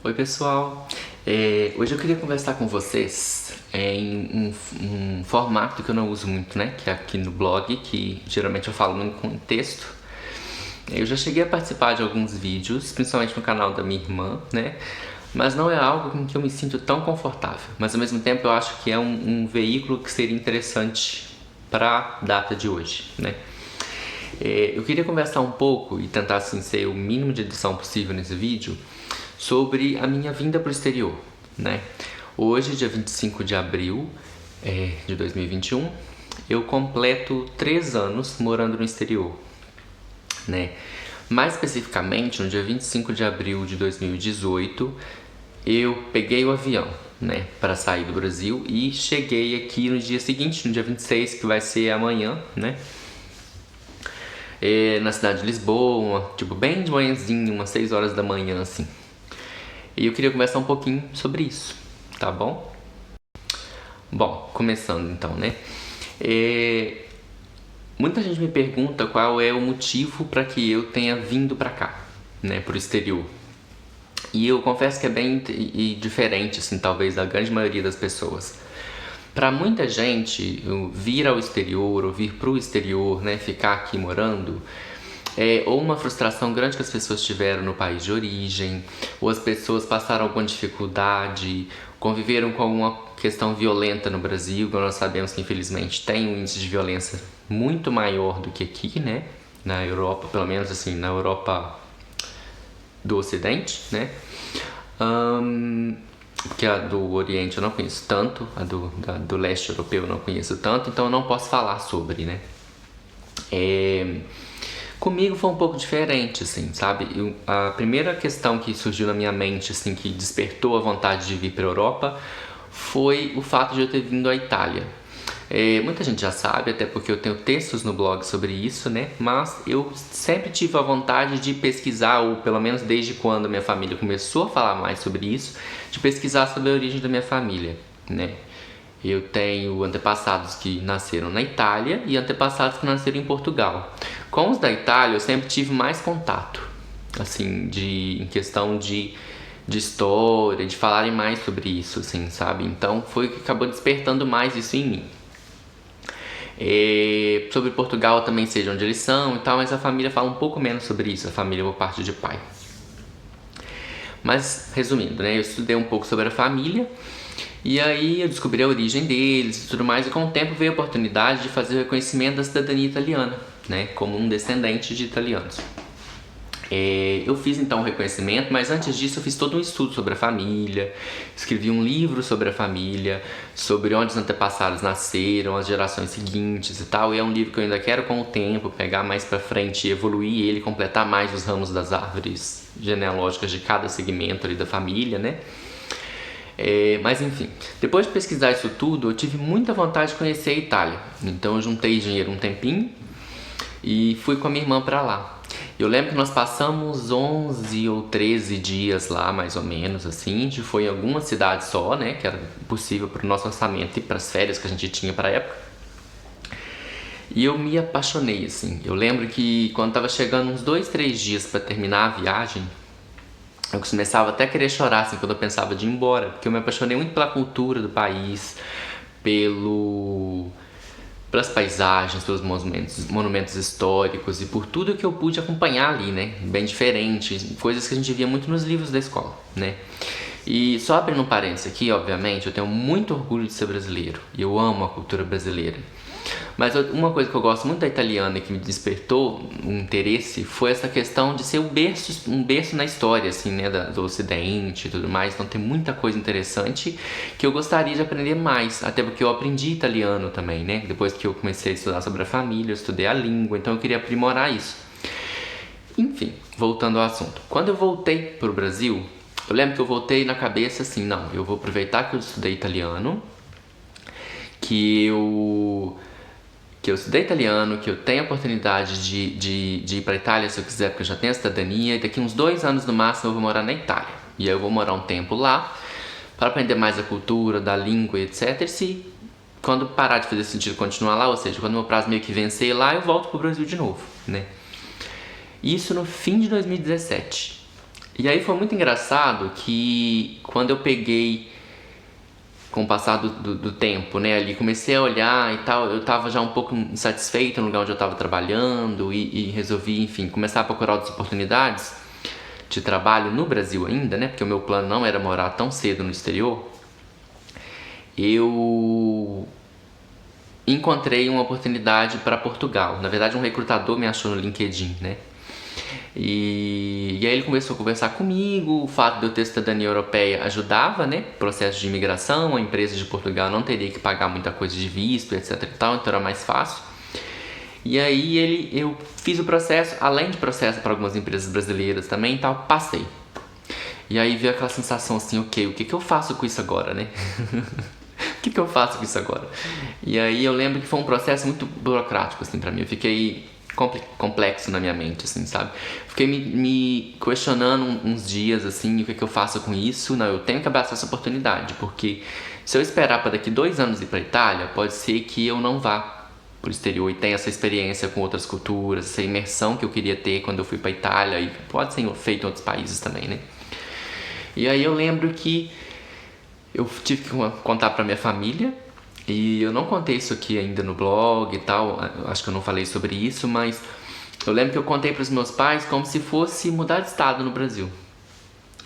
Oi pessoal, hoje eu queria conversar com vocês em um formato que eu não uso muito, né? Que é aqui no blog, que geralmente eu falo em texto. Eu já cheguei a participar de alguns vídeos, principalmente no canal da minha irmã, né? Mas não é algo com que eu me sinto tão confortável. Mas ao mesmo tempo eu acho que é um veículo que seria interessante para a data de hoje, né? Eu queria conversar um pouco e tentar assim, ser o mínimo de edição possível nesse vídeo sobre a minha vinda para o exterior, né? Hoje, dia 25 de abril de 2021, eu completo 3 anos morando no exterior, né? Mais especificamente, no dia 25 de abril de 2018, eu peguei o avião, né, para sair do Brasil e cheguei aqui no dia seguinte, no dia 26, que vai ser amanhã, né? Na cidade de Lisboa, tipo, bem de manhãzinho, umas 6 horas da manhã, assim. E eu queria conversar um pouquinho sobre isso, tá bom? Bom, começando então, né? Muita gente me pergunta qual é o motivo para que eu tenha vindo para cá, né, pro exterior. E eu confesso que é bem diferente, assim, talvez da grande maioria das pessoas. Para muita gente, vir ao exterior ou vir pro exterior, né, ficar aqui morando, ou uma frustração grande que as pessoas tiveram no país de origem, ou as pessoas passaram alguma dificuldade, conviveram com alguma questão violenta no Brasil, que nós sabemos que infelizmente tem um índice de violência muito maior do que aqui, né? Na Europa, pelo menos assim, na Europa do Ocidente, né? Porque a do Oriente eu não conheço tanto, a do leste europeu eu não conheço tanto, então eu não posso falar sobre, né? Comigo foi um pouco diferente, assim, sabe? A primeira questão que surgiu na minha mente, assim, que despertou a vontade de vir para a Europa, foi o fato de eu ter vindo à Itália. Muita gente já sabe, até porque eu tenho textos no blog sobre isso, né? Mas eu sempre tive a vontade de pesquisar, ou pelo menos desde quando a minha família começou a falar mais sobre isso, de pesquisar sobre a origem da minha família, né? Eu tenho antepassados que nasceram na Itália e antepassados que nasceram em Portugal. Com os da Itália eu sempre tive mais contato, assim, em questão de história, de falarem mais sobre isso, assim, sabe? Então foi o que acabou despertando mais isso em mim. Sobre Portugal eu também sei de onde eles são e tal, mas a família fala um pouco menos sobre isso, a família por parte de pai. Mas, resumindo, né, eu estudei um pouco sobre a família e aí eu descobri a origem deles e tudo mais, e com o tempo veio a oportunidade de fazer o reconhecimento da cidadania italiana, né, como um descendente de italianos. Eu fiz então o reconhecimento, mas antes disso eu fiz todo um estudo sobre a família, escrevi um livro sobre a família, sobre onde os antepassados nasceram, as gerações seguintes e tal, e é um livro que eu ainda quero com o tempo pegar mais pra frente e evoluir ele, completar mais os ramos das árvores genealógicas de cada segmento ali da família, né? Mas enfim, depois de pesquisar isso tudo, eu tive muita vontade de conhecer a Itália, então eu juntei dinheiro um tempinho e fui com a minha irmã pra lá. Eu lembro que nós passamos 11 ou 13 dias lá, mais ou menos, assim. A gente foi em alguma cidade só, né? Que era possível para o nosso orçamento e para as férias que a gente tinha para a época. E eu me apaixonei, assim. Eu lembro que quando tava chegando uns 2, 3 dias para terminar a viagem, eu começava até a querer chorar, assim, quando eu pensava de ir embora. Porque eu me apaixonei muito pela cultura do país, pelas paisagens, pelos monumentos históricos e por tudo que eu pude acompanhar ali, né? Bem diferente, coisas que a gente via muito nos livros da escola, né? E só abrindo um parênteses aqui, obviamente, eu tenho muito orgulho de ser brasileiro e eu amo a cultura brasileira. Mas uma coisa que eu gosto muito da italiana e que me despertou um interesse foi essa questão de ser um berço na história, assim, né, do Ocidente e tudo mais. Então tem muita coisa interessante que eu gostaria de aprender mais, até porque eu aprendi italiano também, né? Depois que eu comecei a estudar sobre a família, eu estudei a língua, então eu queria aprimorar isso. Enfim, voltando ao assunto. Quando eu voltei pro Brasil, eu lembro que eu voltei na cabeça assim, não, eu vou aproveitar que eu estudei italiano, que eu estudei italiano, que eu tenho a oportunidade de ir pra Itália se eu quiser, porque eu já tenho a cidadania, e daqui uns 2 anos no máximo eu vou morar na Itália. E aí eu vou morar um tempo lá, para aprender mais a cultura, da língua e etc. E se quando parar de fazer sentido continuar lá, ou seja, quando meu prazo meio que vencer lá, eu volto pro Brasil de novo, né? Isso no fim de 2017. E aí foi muito engraçado que quando eu peguei, com o passar do tempo, né, ali comecei a olhar e tal, eu tava já um pouco insatisfeito no lugar onde eu tava trabalhando e resolvi, enfim, começar a procurar outras oportunidades de trabalho no Brasil ainda, né, porque o meu plano não era morar tão cedo no exterior. Eu encontrei uma oportunidade para Portugal. Na verdade, um recrutador me achou no LinkedIn, né? E aí ele começou a conversar comigo. O fato de eu ter cidadania europeia ajudava, né? Processo de imigração, a empresa de Portugal não teria que pagar muita coisa de visto, etc e tal, então era mais fácil. E aí eu fiz o processo, além de processo para algumas empresas brasileiras também e tal, passei. E aí veio aquela sensação assim, ok, o que que eu faço com isso agora, né? O que que eu faço com isso agora? E aí eu lembro que foi um processo muito burocrático, assim, pra mim. Eu fiquei complexo na minha mente, assim, sabe? Fiquei me questionando uns dias, assim, o que que eu faço com isso. Não, eu tenho que abraçar essa oportunidade, porque se eu esperar para daqui 2 anos ir pra Itália, pode ser que eu não vá pro exterior e tenha essa experiência com outras culturas, essa imersão que eu queria ter quando eu fui pra Itália, e pode ser feito em outros países também, né? E aí eu lembro que eu tive que contar pra minha família, e eu não contei isso aqui ainda no blog e tal, acho que eu não falei sobre isso, mas eu lembro que eu contei pros meus pais como se fosse mudar de estado no Brasil.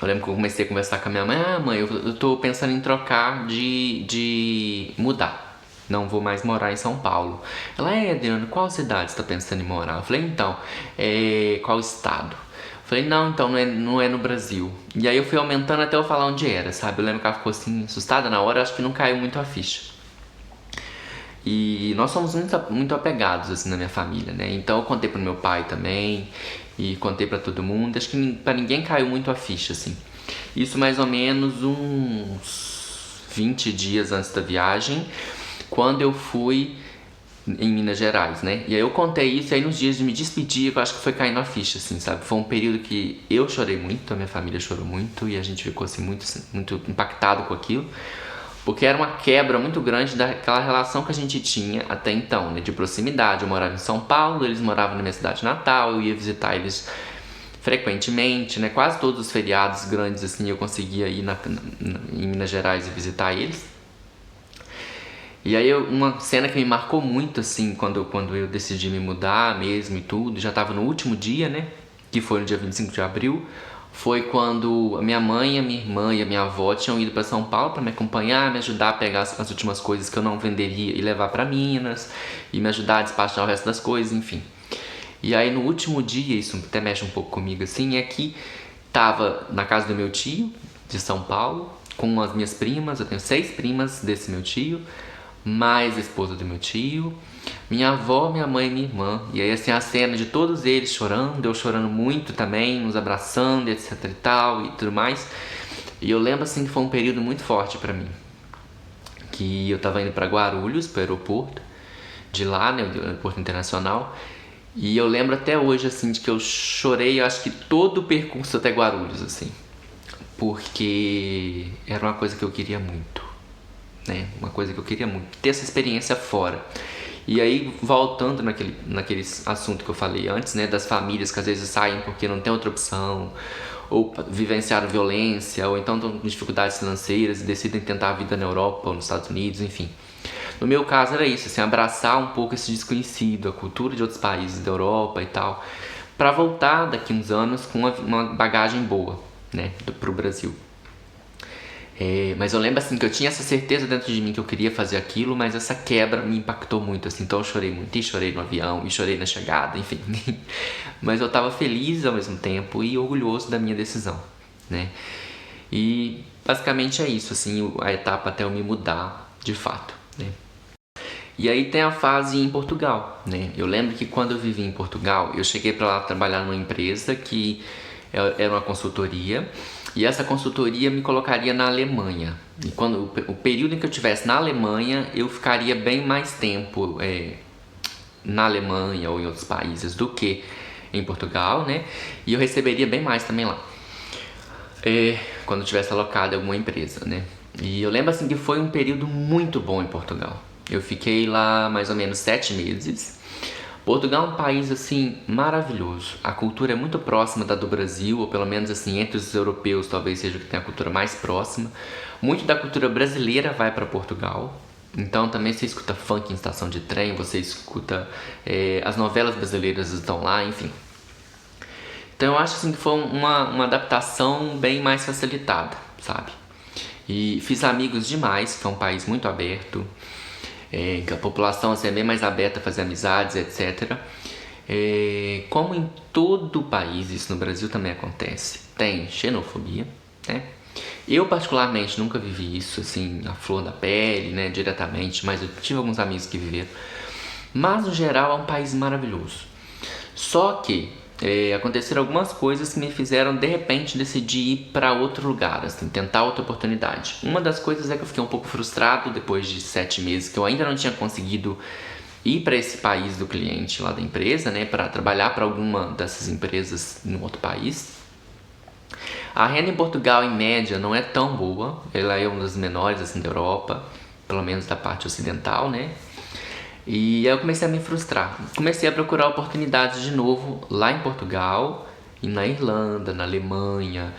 Eu lembro que eu comecei a conversar com a minha mãe, mãe, eu tô pensando em trocar de mudar. Não vou mais morar em São Paulo. Ela, Adriano, qual cidade você tá pensando em morar? Eu falei, então, qual estado? Eu falei, não, então não é no Brasil. E aí eu fui aumentando até eu falar onde era, sabe? Eu lembro que ela ficou assim, assustada na hora, acho que não caiu muito a ficha. E nós somos muito apegados, assim, na minha família, né? Então eu contei pro meu pai também, e contei pra todo mundo. Acho que pra ninguém caiu muito a ficha, assim. Isso mais ou menos uns 20 dias antes da viagem, quando eu fui em Minas Gerais, né? E aí eu contei isso, e aí nos dias de me despedir, eu acho que foi caindo a ficha, assim, sabe? Foi um período que eu chorei muito, a minha família chorou muito, e a gente ficou, assim, muito impactado com aquilo. Porque era uma quebra muito grande daquela relação que a gente tinha até então, né? De proximidade. Eu morava em São Paulo, eles moravam na minha cidade natal, eu ia visitar eles frequentemente, né? Quase todos os feriados grandes, assim, eu conseguia ir em Minas Gerais e visitar eles. E aí uma cena que me marcou muito, assim, quando eu decidi me mudar mesmo e tudo, já tava no último dia, né? Que foi no dia 25 de abril. Foi quando a minha mãe, a minha irmã e a minha avó tinham ido para São Paulo para me acompanhar, me ajudar a pegar as últimas coisas que eu não venderia e levar para Minas, e me ajudar a despachar o resto das coisas, enfim. E aí no último dia, isso até mexe um pouco comigo assim, é que tava na casa do meu tio, de São Paulo, com as minhas primas, eu tenho 6 primas desse meu tio, mais a esposa do meu tio, minha avó, minha mãe e minha irmã. E aí assim, a cena de todos eles chorando, eu chorando muito também, nos abraçando, etc e tal e tudo mais. E eu lembro assim que foi um período muito forte pra mim, que eu tava indo pra Guarulhos, pro aeroporto de lá, né, o aeroporto internacional. E eu lembro até hoje assim de que eu chorei, eu acho que todo o percurso até Guarulhos, assim, porque era uma coisa que eu queria muito, né? Uma coisa que eu queria muito, ter essa experiência fora. E aí, voltando naquele assunto que eu falei antes, né? Das famílias que às vezes saem porque não tem outra opção, ou vivenciaram violência, ou então estão com dificuldades financeiras e decidem tentar a vida na Europa ou nos Estados Unidos, enfim. No meu caso era isso, assim, abraçar um pouco esse desconhecido, a cultura de outros países da Europa e tal, pra voltar daqui uns anos com uma bagagem boa, né? Pro Brasil. Mas eu lembro assim que eu tinha essa certeza dentro de mim que eu queria fazer aquilo, mas essa quebra me impactou muito, assim, então eu chorei muito, e chorei no avião, e chorei na chegada, enfim. Mas eu tava feliz ao mesmo tempo e orgulhoso da minha decisão, né? E basicamente é isso, assim, a etapa até eu me mudar de fato, né? E aí tem a fase em Portugal, né? Eu lembro que quando eu vivi em Portugal, eu cheguei para lá trabalhar numa empresa que era uma consultoria, e essa consultoria me colocaria na Alemanha. E quando o período em que eu estivesse na Alemanha, eu ficaria bem mais tempo na Alemanha ou em outros países do que em Portugal, né? E eu receberia bem mais também lá, quando eu tivesse alocado em alguma empresa, né? E eu lembro assim que foi um período muito bom em Portugal. Eu fiquei lá mais ou menos 7 meses, Portugal é um país, assim, maravilhoso. A cultura é muito próxima da do Brasil, ou pelo menos, assim, entre os europeus, talvez seja o que tem a cultura mais próxima. Muito da cultura brasileira vai para Portugal. Então, também você escuta funk em estação de trem, você escuta... as novelas brasileiras estão lá, enfim. Então, eu acho, assim, que foi uma adaptação bem mais facilitada, sabe? E fiz amigos demais, que é um país muito aberto. Que a população assim, é bem mais aberta a fazer amizades, etc. Como em todo o país, isso no Brasil também acontece, tem xenofobia, né? Eu particularmente nunca vivi isso assim, a flor da pele, né, diretamente, mas eu tive alguns amigos que viveram. Mas no geral é um país maravilhoso. Só que aconteceram algumas coisas que me fizeram de repente decidir ir para outro lugar, assim, tentar outra oportunidade. Uma das coisas é que eu fiquei um pouco frustrado depois de 7 meses, que eu ainda não tinha conseguido ir para esse país do cliente lá da empresa, né, para trabalhar para alguma dessas empresas no outro país. A renda em Portugal, em média, não é tão boa. Ela é uma das menores assim da Europa, pelo menos da parte ocidental, né? E aí eu comecei a me frustrar. Comecei a procurar oportunidades de novo lá em Portugal, e na Irlanda, na Alemanha,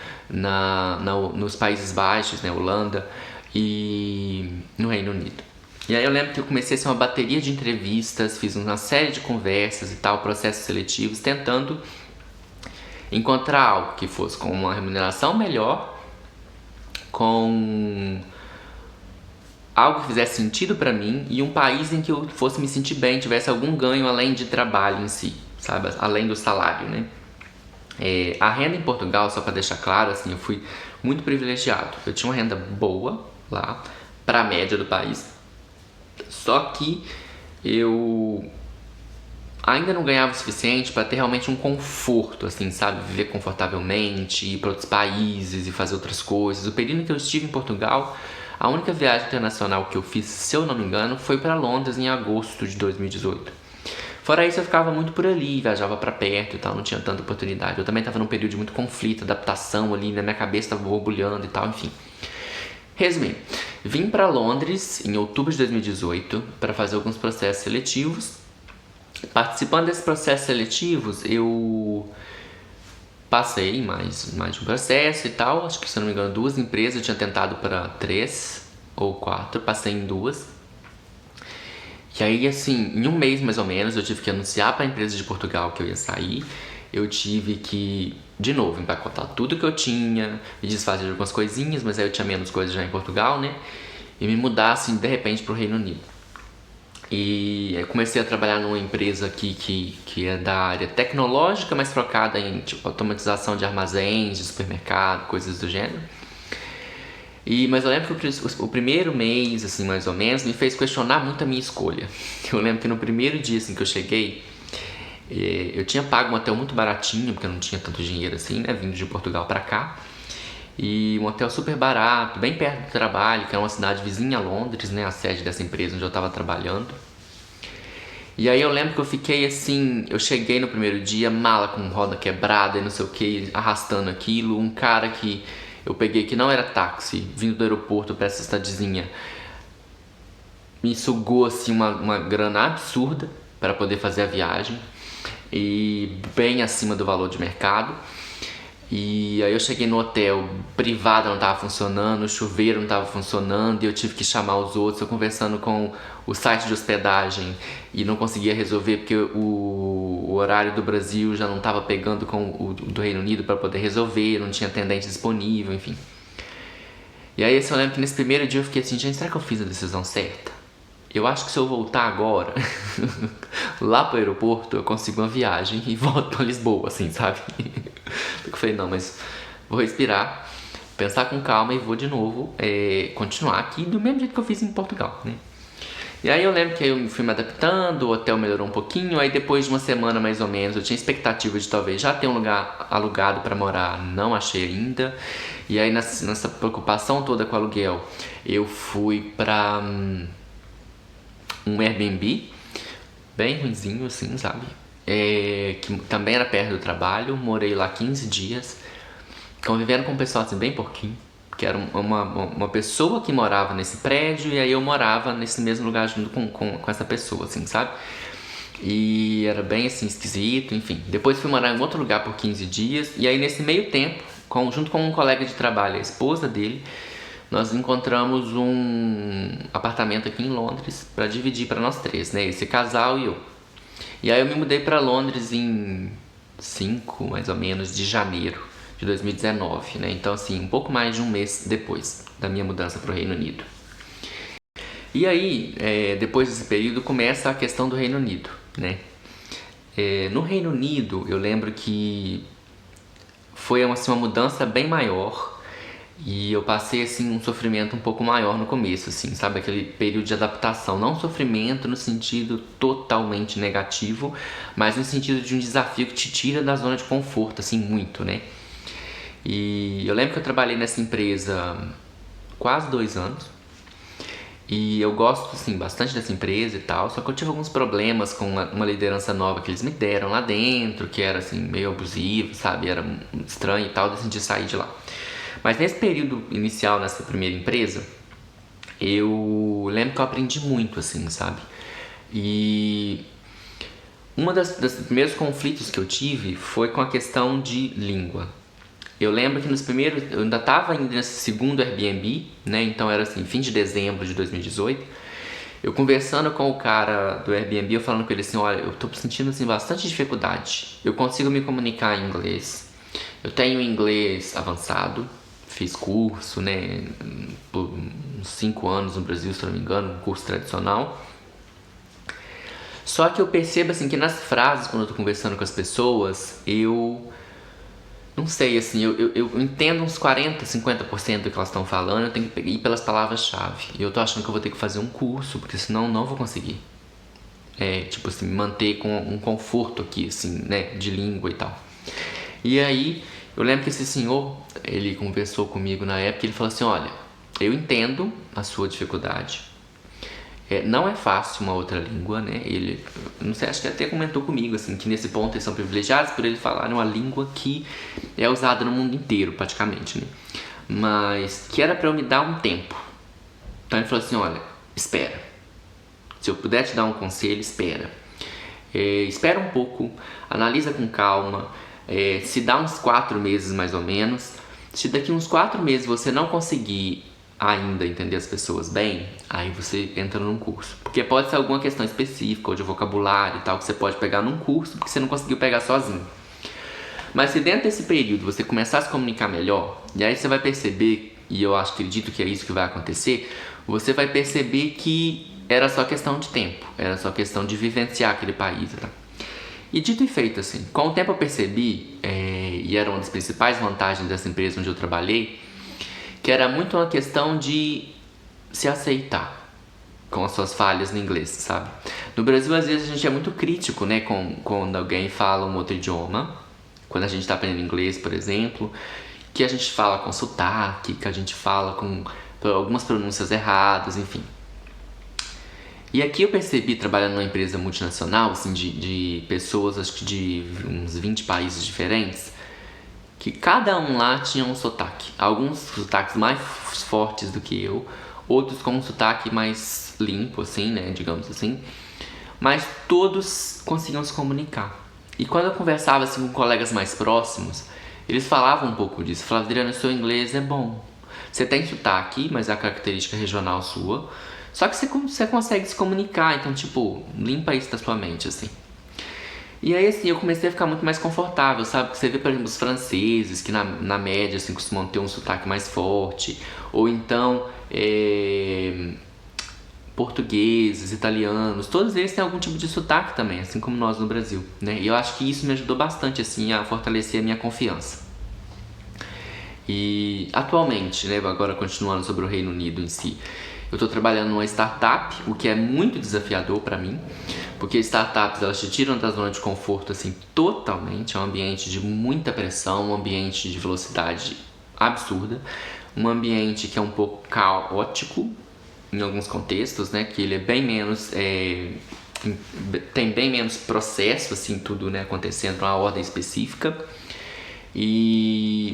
nos Países Baixos, né, Holanda e no Reino Unido. E aí eu lembro que eu comecei a ser uma bateria de entrevistas, fiz uma série de conversas e tal, processos seletivos, tentando encontrar algo que fosse com uma remuneração melhor, com algo que fizesse sentido pra mim e um país em que eu fosse me sentir bem, tivesse algum ganho além de trabalho em si, sabe? Além do salário, né? A renda em Portugal, só pra deixar claro, assim, eu fui muito privilegiado. Eu tinha uma renda boa lá, pra média do país. Só que eu ainda não ganhava o suficiente para ter realmente um conforto, assim, sabe? Viver confortavelmente, ir para outros países e fazer outras coisas. O período em que eu estive em Portugal, a única viagem internacional que eu fiz, se eu não me engano, foi para Londres em agosto de 2018. Fora isso, eu ficava muito por ali, viajava para perto e tal, não tinha tanta oportunidade. Eu também estava num período de muito conflito, adaptação ali, na minha cabeça estava borbulhando e tal, enfim. Resumindo, vim para Londres em outubro de 2018 para fazer alguns processos seletivos. Participando desses processos seletivos, eu passei mais de um processo e tal. Acho que, se eu não me engano, 2 empresas. Eu tinha tentado para 3 ou 4, passei em 2. E aí, assim, em um mês mais ou menos, eu tive que anunciar para a empresa de Portugal que eu ia sair. Eu tive que, de novo, empacotar tudo que eu tinha, me desfazer de algumas coisinhas, mas aí eu tinha menos coisas já em Portugal, né? E me mudar, assim, de repente para o Reino Unido. E eu comecei a trabalhar numa empresa aqui que é da área tecnológica, mas focada em tipo, automatização de armazéns, de supermercado, coisas do gênero. Mas eu lembro que o primeiro mês, assim, mais ou menos, me fez questionar muito a minha escolha. Eu lembro que no primeiro dia assim, que eu cheguei, eu tinha pago um hotel muito baratinho, porque eu não tinha tanto dinheiro assim, né, vindo de Portugal pra cá. E um hotel super barato, bem perto do trabalho, que é uma cidade vizinha a Londres, né, a sede dessa empresa onde eu estava trabalhando. E aí eu lembro que eu fiquei assim, eu cheguei no primeiro dia, mala com roda quebrada e não sei o que, arrastando aquilo. Um cara que eu peguei que não era táxi, vindo do aeroporto pra essa cidadezinha, me sugou assim uma grana absurda para poder fazer a viagem, e bem acima do valor de mercado. E aí eu cheguei no hotel, privado não estava funcionando, o chuveiro não estava funcionando, e eu tive que chamar os outros. Eu conversando com o site de hospedagem e não conseguia resolver porque o horário do Brasil já não estava pegando com o do Reino Unido para poder resolver, não tinha atendente disponível, enfim. E aí eu lembro que nesse primeiro dia eu fiquei assim, gente, será que eu fiz a decisão certa? Eu acho que se eu voltar agora lá pro aeroporto, eu consigo uma viagem e volto pra Lisboa, assim, sabe? Eu falei, não, mas vou respirar, pensar com calma e vou de novo continuar aqui do mesmo jeito que eu fiz em Portugal, né? E aí eu lembro que eu fui me adaptando, o hotel melhorou um pouquinho. Aí depois de uma semana mais ou menos, eu tinha expectativa de talvez já ter um lugar alugado para morar, não achei ainda. E aí nessa preocupação toda com o aluguel, eu fui pra um Airbnb, bem ruinzinho assim, sabe? Que também era perto do trabalho, morei lá 15 dias, convivendo com um pessoal assim bem pouquinho, que era uma pessoa que morava nesse prédio, e aí eu morava nesse mesmo lugar junto com essa pessoa, assim, sabe? E era bem assim, esquisito, enfim. Depois fui morar em outro lugar por 15 dias. E aí nesse meio tempo, junto com um colega de trabalho, a esposa dele, nós encontramos um apartamento aqui em Londres para dividir para nós três, né? Esse casal e eu. E aí eu me mudei para Londres em 5, mais ou menos, de janeiro de 2019, né? Então assim, um pouco mais de um mês depois da minha mudança para o Reino Unido. E aí, depois desse período, começa a questão do Reino Unido, né? No Reino Unido, eu lembro que foi assim, uma mudança bem maior e eu passei assim um sofrimento um pouco maior no começo, assim, sabe? Aquele período de adaptação, não sofrimento no sentido totalmente negativo, mas no sentido de um desafio que te tira da zona de conforto, assim, muito, né? E eu lembro que eu trabalhei nessa empresa quase 2 anos. E eu gosto, assim, bastante dessa empresa e tal, só que eu tive alguns problemas com uma liderança nova que eles me deram lá dentro, que era, assim, meio abusivo, sabe? Era estranho e tal, eu decidi sair de lá. Mas nesse período inicial, nessa primeira empresa, eu lembro que eu aprendi muito, assim, sabe? E uma dos primeiros conflitos que eu tive foi com a questão de língua. Eu lembro que nos primeiros, eu ainda estava indo nesse segundo Airbnb, né? Então era assim, fim de dezembro de 2018. Eu conversando com o cara do Airbnb, eu falando com ele assim, olha, eu tô sentindo assim bastante dificuldade. Eu consigo me comunicar em inglês. Eu tenho inglês avançado, fiz curso, né? Por uns 5 anos no Brasil, se não me engano, um curso tradicional. Só que eu percebo assim que nas frases, quando eu tô conversando com as pessoas, eu não sei, assim, eu entendo uns 40, 50% do que elas estão falando, eu tenho que ir pelas palavras-chave. E eu tô achando que eu vou ter que fazer um curso, porque senão não vou conseguir. Tipo assim, me manter com um conforto aqui, assim, né, de língua e tal. E aí, eu lembro que esse senhor, ele conversou comigo na época, ele falou assim, olha, eu entendo a sua dificuldade. Não é fácil uma outra língua, né? Ele, não sei, acho que até comentou comigo, assim, que nesse ponto eles são privilegiados por eles falarem uma língua que é usada no mundo inteiro, praticamente, né? Mas que era pra eu me dar um tempo. Então ele falou assim, olha, espera. Se eu puder te dar um conselho, espera. Espera um pouco, analisa com calma, se dá uns 4 meses mais ou menos. Se daqui uns 4 meses você não conseguir ainda entender as pessoas bem, aí você entra num curso. Porque pode ser alguma questão específica, ou de vocabulário e tal, que você pode pegar num curso, porque você não conseguiu pegar sozinho. Mas se dentro desse período você começar a se comunicar melhor, e aí você vai perceber, e eu acredito que é isso que vai acontecer, você vai perceber que era só questão de tempo, era só questão de vivenciar aquele país, tá? E dito e feito, assim, com o tempo eu percebi, e era uma das principais vantagens dessa empresa onde eu trabalhei, que era muito uma questão de se aceitar com as suas falhas no inglês, sabe? No Brasil, às vezes, a gente é muito crítico, né, quando alguém fala um outro idioma. Quando a gente está aprendendo inglês, por exemplo, que a gente fala com sotaque, que a gente fala com algumas pronúncias erradas, enfim. E aqui eu percebi, trabalhando numa empresa multinacional, assim, de pessoas, acho que de uns 20 países diferentes, que cada um lá tinha um sotaque. Alguns sotaques mais fortes do que eu, outros com um sotaque mais limpo, assim, né, digamos assim. Mas todos conseguiam se comunicar. E quando eu conversava assim com colegas mais próximos, eles falavam um pouco disso. Falavam, Adriana, seu inglês é bom. Você tem sotaque, mas é a característica regional sua. Só que você consegue se comunicar, então, tipo, limpa isso da sua mente, assim. E aí, assim, eu comecei a ficar muito mais confortável, sabe? Você vê, por exemplo, os franceses, que na média, assim, costumam ter um sotaque mais forte. Ou então, portugueses, italianos, todos eles têm algum tipo de sotaque também, assim como nós no Brasil, né? E eu acho que isso me ajudou bastante, assim, a fortalecer a minha confiança. E atualmente, né, agora continuando sobre o Reino Unido em si, eu estou trabalhando numa startup, o que é muito desafiador para mim, porque startups, elas te tiram da zona de conforto, assim, totalmente. É um ambiente de muita pressão, um ambiente de velocidade absurda, um ambiente que é um pouco caótico em alguns contextos, né, que ele é bem menos, tem bem menos processo, assim, tudo, né, acontecendo numa ordem específica,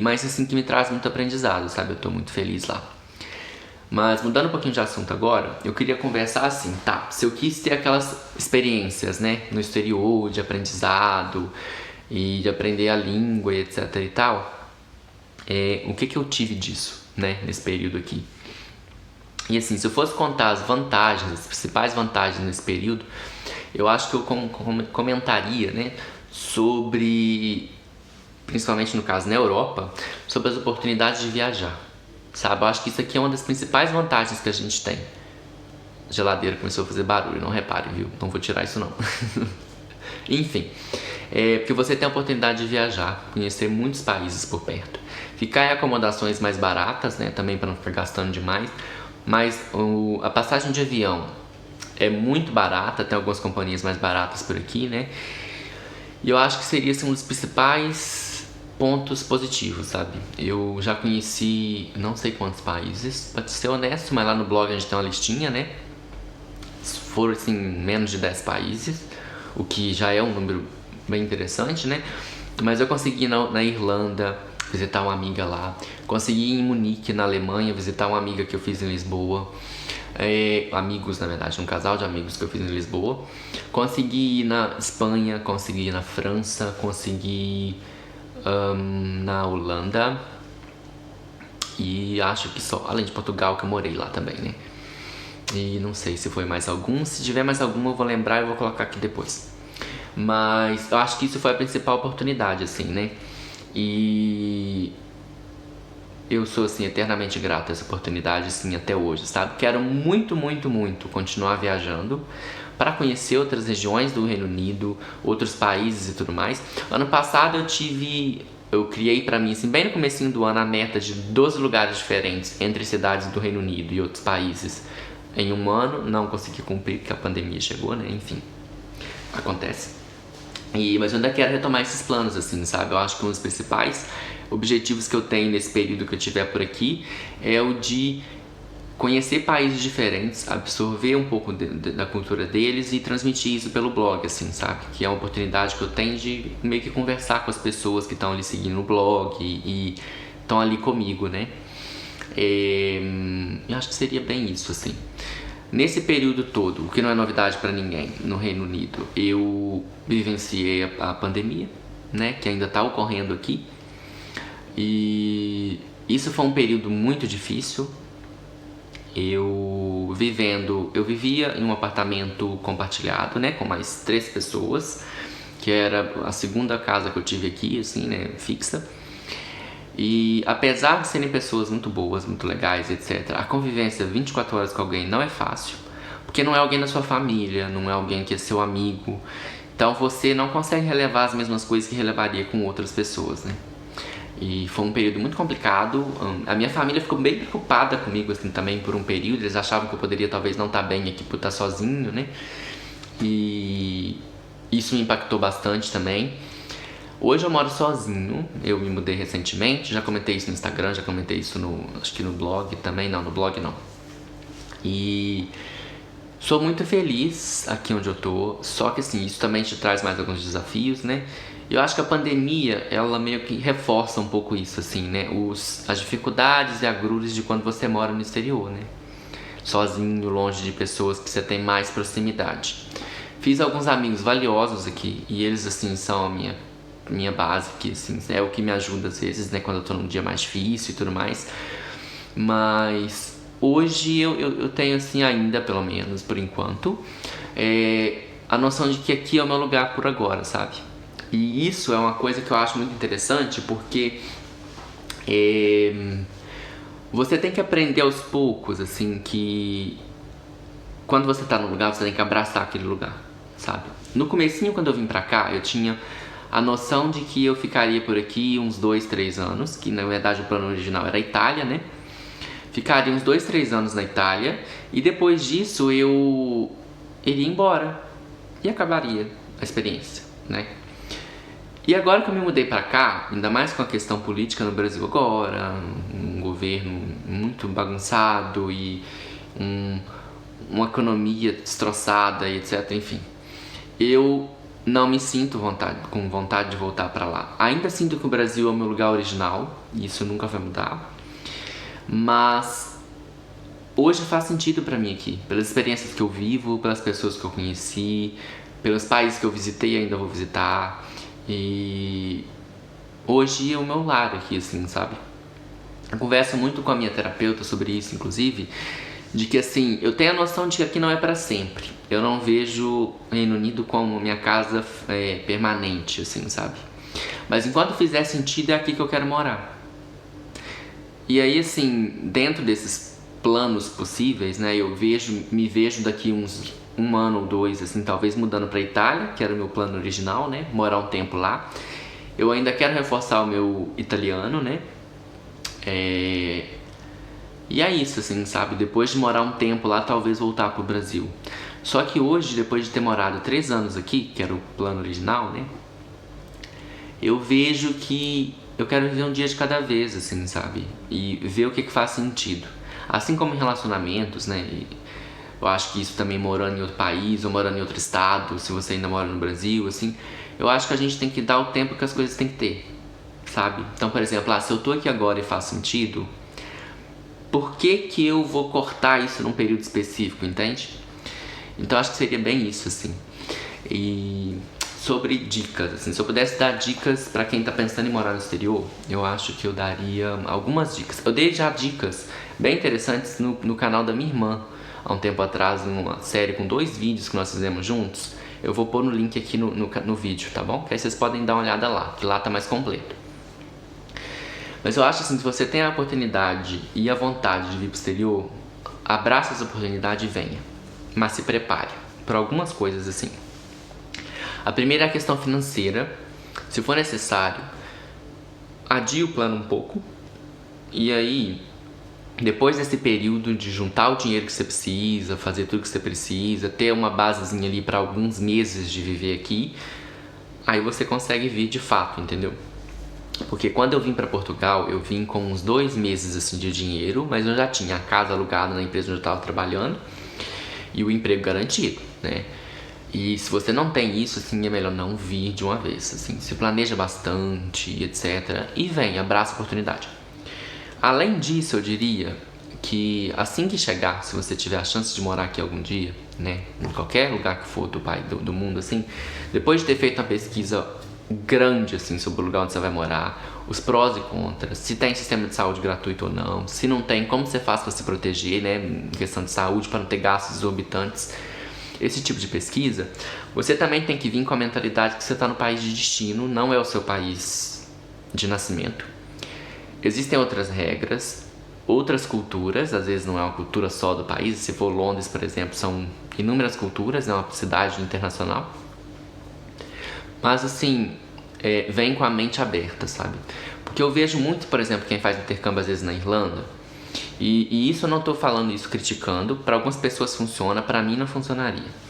mas assim, que me traz muito aprendizado, sabe, eu tô muito feliz lá. Mas mudando um pouquinho de assunto agora, eu queria conversar assim, tá? Se eu quis ter aquelas experiências, né, no exterior, de aprendizado e de aprender a língua e etc e tal, o que eu tive disso, né, nesse período aqui? E assim, se eu fosse contar as vantagens, as principais vantagens nesse período, eu acho que eu comentaria, né, sobre, principalmente no caso na Europa, sobre as oportunidades de viajar. Sabe, eu acho que isso aqui é uma das principais vantagens que a gente tem. A geladeira começou a fazer barulho, não repare, viu? Não vou tirar isso não. Enfim, porque você tem a oportunidade de viajar, conhecer muitos países por perto. Ficar em acomodações mais baratas, né? Também para não ficar gastando demais. Mas a passagem de avião é muito barata, tem algumas companhias mais baratas por aqui, né? E eu acho que seria assim, um dos principais pontos positivos, sabe? Eu já conheci não sei quantos países, pra ser honesto, mas lá no blog a gente tem uma listinha, né? Foram assim, menos de 10 países, o que já é um número bem interessante, né? Mas eu consegui na Irlanda visitar uma amiga lá, consegui ir em Munique, na Alemanha, visitar uma amiga que eu fiz em Lisboa. Amigos, na verdade, um casal de amigos que eu fiz em Lisboa. Consegui ir na Espanha, consegui ir na França, consegui na Holanda e acho que só, além de Portugal, que eu morei lá também, né? E não sei se foi mais algum, se tiver mais algum eu vou lembrar e vou colocar aqui depois. Mas eu acho que isso foi a principal oportunidade, assim, né? E eu sou, assim, eternamente grato a essa oportunidade, assim, até hoje, sabe? Quero muito, muito, muito continuar viajando para conhecer outras regiões do Reino Unido, outros países e tudo mais. Ano passado eu criei para mim, assim, bem no comecinho do ano, a meta de 12 lugares diferentes entre cidades do Reino Unido e outros países em um ano. Não consegui cumprir porque a pandemia chegou, né? Enfim, acontece. Mas eu ainda quero retomar esses planos, assim, sabe? Eu acho que um dos principais objetivos que eu tenho nesse período que eu tiver por aqui é o de conhecer países diferentes, absorver um pouco da cultura deles e transmitir isso pelo blog, assim, sabe? Que é uma oportunidade que eu tenho de meio que conversar com as pessoas que estão ali seguindo o blog e estão ali comigo, né? Eu acho que seria bem isso, assim. Nesse período todo, o que não é novidade para ninguém no Reino Unido, eu vivenciei a pandemia, né? Que ainda está ocorrendo aqui. E isso foi um período muito difícil. Eu vivia em um apartamento compartilhado, né, com mais 3 pessoas, que era a segunda casa que eu tive aqui, assim, né, fixa. E apesar de serem pessoas muito boas, muito legais, etc., a convivência 24 horas com alguém não é fácil, porque não é alguém da sua família, não é alguém que é seu amigo. Então você não consegue relevar as mesmas coisas que relevaria com outras pessoas, né? E foi um período muito complicado. A minha família ficou bem preocupada comigo, assim, também por um período. Eles achavam que eu poderia talvez não estar bem aqui por estar sozinho, né? E isso me impactou bastante também. Hoje eu moro sozinho, eu me mudei recentemente, já comentei isso no Instagram, já comentei isso acho que no blog também, não, no blog não. E sou muito feliz aqui onde eu tô, só que assim, isso também te traz mais alguns desafios, né? Eu acho que a pandemia, ela meio que reforça um pouco isso, assim, né? As dificuldades e agruras de quando você mora no exterior, né? Sozinho, longe de pessoas que você tem mais proximidade. Fiz alguns amigos valiosos aqui e eles, assim, são a minha base, que assim, é o que me ajuda às vezes, né? Quando eu tô num dia mais difícil e tudo mais. Mas hoje eu tenho, assim, ainda, pelo menos, por enquanto, a noção de que aqui é o meu lugar por agora, sabe? E isso é uma coisa que eu acho muito interessante, porque você tem que aprender aos poucos, assim, que quando você tá num lugar, você tem que abraçar aquele lugar, sabe? No comecinho, quando eu vim pra cá, eu tinha a noção de que eu ficaria por aqui uns 2, 3 anos, que na verdade o plano original era a Itália, né? Ficaria uns 2, 3 anos na Itália e depois disso eu iria embora e acabaria a experiência, né? E agora que eu me mudei pra cá, ainda mais com a questão política no Brasil agora, um governo muito bagunçado e uma economia destroçada e etc, enfim, eu não me sinto com vontade de voltar pra lá. Ainda sinto que o Brasil é o meu lugar original, e isso nunca vai mudar, mas hoje faz sentido pra mim aqui, pelas experiências que eu vivo, pelas pessoas que eu conheci, pelos países que eu visitei e ainda vou visitar. E hoje é o meu lar aqui, assim, sabe? Eu converso muito com a minha terapeuta sobre isso, inclusive, de que, assim, eu tenho a noção de que aqui não é pra sempre. Eu não vejo o Reino Unido como minha casa permanente, assim, sabe? Mas enquanto fizer sentido, é aqui que eu quero morar. E aí, assim, dentro desses planos possíveis, né, me vejo daqui uns um ano ou dois, assim, talvez mudando pra Itália, que era o meu plano original, né, morar um tempo lá. Eu ainda quero reforçar o meu italiano, né, e é isso, assim, sabe, depois de morar um tempo lá, talvez voltar pro Brasil. Só que hoje, depois de ter morado 3 anos aqui, que era o plano original, né, eu vejo que eu quero viver um dia de cada vez, assim, sabe? E ver o que faz sentido. Assim como em relacionamentos, né? E eu acho que isso também morando em outro país ou morando em outro estado, se você ainda mora no Brasil, assim, eu acho que a gente tem que dar o tempo que as coisas têm que ter, sabe? Então, por exemplo, se eu tô aqui agora e faz sentido, por que eu vou cortar isso num período específico, entende? Então, acho que seria bem isso, assim. E sobre dicas, assim, se eu pudesse dar dicas pra quem tá pensando em morar no exterior, eu acho que eu daria algumas dicas. Eu dei já dicas bem interessantes no canal da minha irmã, há um tempo atrás, numa série com 2 vídeos que nós fizemos juntos. Eu vou pôr no link aqui no vídeo, tá bom? Que aí vocês podem dar uma olhada lá, que lá tá mais completo. Mas eu acho assim, se você tem a oportunidade e a vontade de vir pro exterior, abraça essa oportunidade e venha. Mas se prepare para algumas coisas, assim. A primeira é a questão financeira. Se for necessário, adie o plano um pouco. E aí, depois desse período de juntar o dinheiro que você precisa, fazer tudo que você precisa, ter uma basezinha ali para alguns meses de viver aqui, aí você consegue vir de fato, entendeu? Porque quando eu vim para Portugal, eu vim com uns 2 meses assim de dinheiro, mas eu já tinha a casa alugada na empresa onde eu estava trabalhando e o emprego garantido, né? E se você não tem isso, assim, é melhor não vir de uma vez, assim, se planeja bastante, etc. E vem, abraça a oportunidade. Além disso, eu diria que assim que chegar, se você tiver a chance de morar aqui algum dia, né, em qualquer lugar que for do mundo, assim, depois de ter feito uma pesquisa grande, assim, sobre o lugar onde você vai morar, os prós e contras, se tem sistema de saúde gratuito ou não, se não tem, como você faz para se proteger, né, em questão de saúde, para não ter gastos exorbitantes, esse tipo de pesquisa, você também tem que vir com a mentalidade que você está no país de destino, não é o seu país de nascimento. Existem outras regras, outras culturas, às vezes não é uma cultura só do país. Se for Londres, por exemplo, são inúmeras culturas, é uma cidade internacional. Mas assim, vem com a mente aberta, sabe? Porque eu vejo muito, por exemplo, quem faz intercâmbio às vezes na Irlanda, e isso eu não estou falando isso criticando, para algumas pessoas funciona, para mim não funcionaria.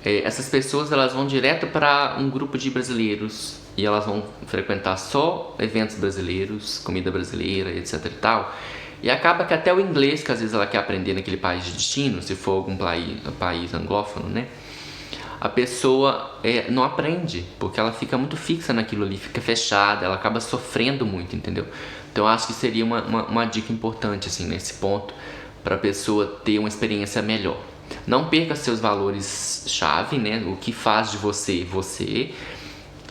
Essas pessoas elas vão direto para um grupo de brasileiros e elas vão frequentar só eventos brasileiros, comida brasileira, etc e tal. E acaba que até o inglês, que às vezes ela quer aprender naquele país de destino, se for algum país anglófono, né? A pessoa não aprende, porque ela fica muito fixa naquilo ali, fica fechada, ela acaba sofrendo muito, entendeu? Então eu acho que seria uma dica importante, assim, nesse ponto, para a pessoa ter uma experiência melhor. Não perca seus valores-chave, né? O que faz de você,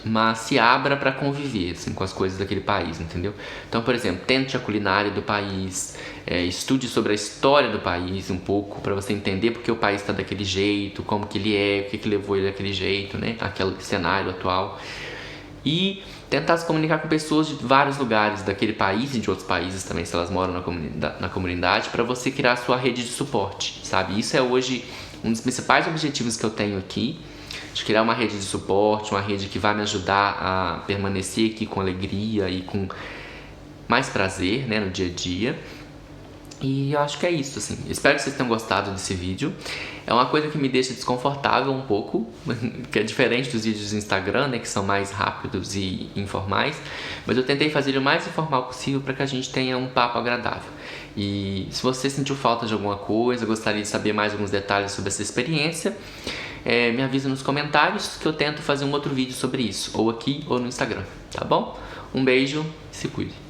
mas se abra para conviver, assim, com as coisas daquele país, entendeu? Então, por exemplo, tente a culinária do país, estude sobre a história do país um pouco, para você entender porque o país está daquele jeito, como que ele o que levou ele daquele jeito, né? Aquele cenário atual. E tentar se comunicar com pessoas de vários lugares daquele país e de outros países também, se elas moram na comunidade, para você criar a sua rede de suporte, sabe? Isso é hoje um dos principais objetivos que eu tenho aqui, de criar uma rede de suporte, uma rede que vai me ajudar a permanecer aqui com alegria e com mais prazer, né, no dia a dia. E eu acho que é isso, assim. Espero que vocês tenham gostado desse vídeo. É uma coisa que me deixa desconfortável um pouco, que é diferente dos vídeos do Instagram, né, que são mais rápidos e informais. Mas eu tentei fazer ele o mais informal possível para que a gente tenha um papo agradável. E se você sentiu falta de alguma coisa, gostaria de saber mais alguns detalhes sobre essa experiência, me avisa nos comentários que eu tento fazer um outro vídeo sobre isso, ou aqui ou no Instagram, tá bom? Um beijo, se cuide.